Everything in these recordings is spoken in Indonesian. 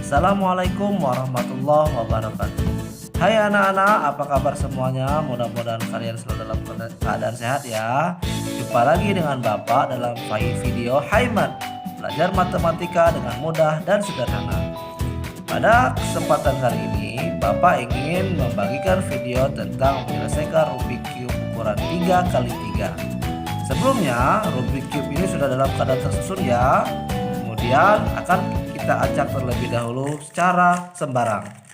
Assalamualaikum warahmatullahi wabarakatuh. Hai anak-anak, apa kabar semuanya? Mudah-mudahan kalian selalu dalam keadaan sehat ya. Jumpa lagi dengan Bapak dalam video Haimat, belajar matematika dengan mudah dan sederhana. Pada kesempatan kali ini, Bapak ingin membagikan video tentang menyelesaikan Rubik Cube ukuran 3x3. Sebelumnya, Rubik Cube ini sudah dalam keadaan tersusun ya. Kemudian akan kita acak terlebih dahulu secara sembarang.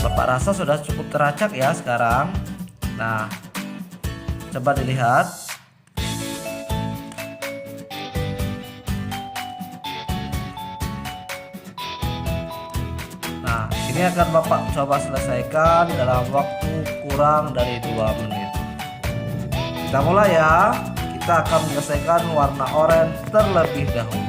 Bapak rasa sudah cukup teracak ya sekarang. Nah, coba dilihat. Nah, ini akan Bapak coba selesaikan dalam waktu kurang dari 2 menit. Kita mulai ya. Kita akan menyelesaikan warna oranye terlebih dahulu.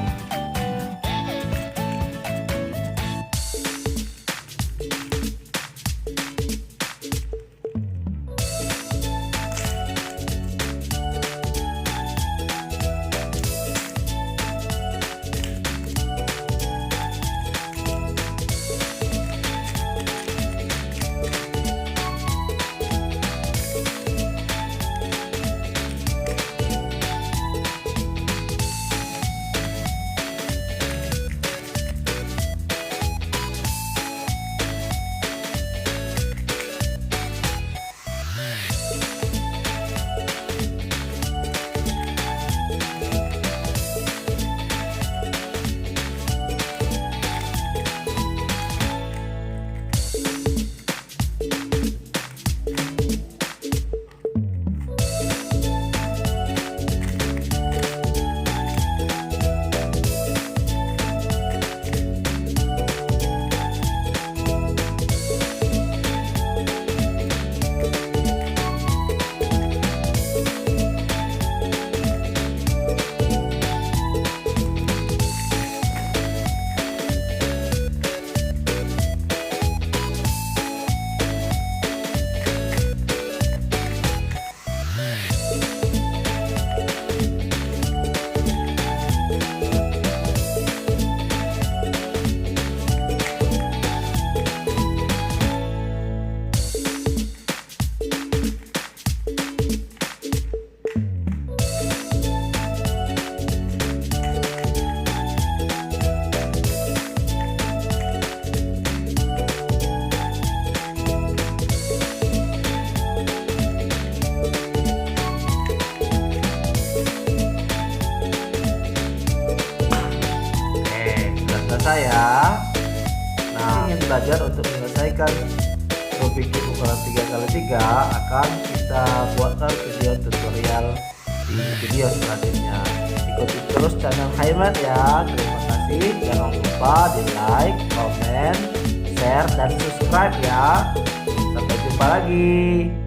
Saya ingin belajar untuk menyelesaikan Rubik Cube ukuran 3x3, akan kita buatkan video tutorial di video selanjutnya. Ikuti terus channel Haimat ya. Terima kasih. Jangan lupa di like, komen, share, dan subscribe ya. Sampai jumpa lagi.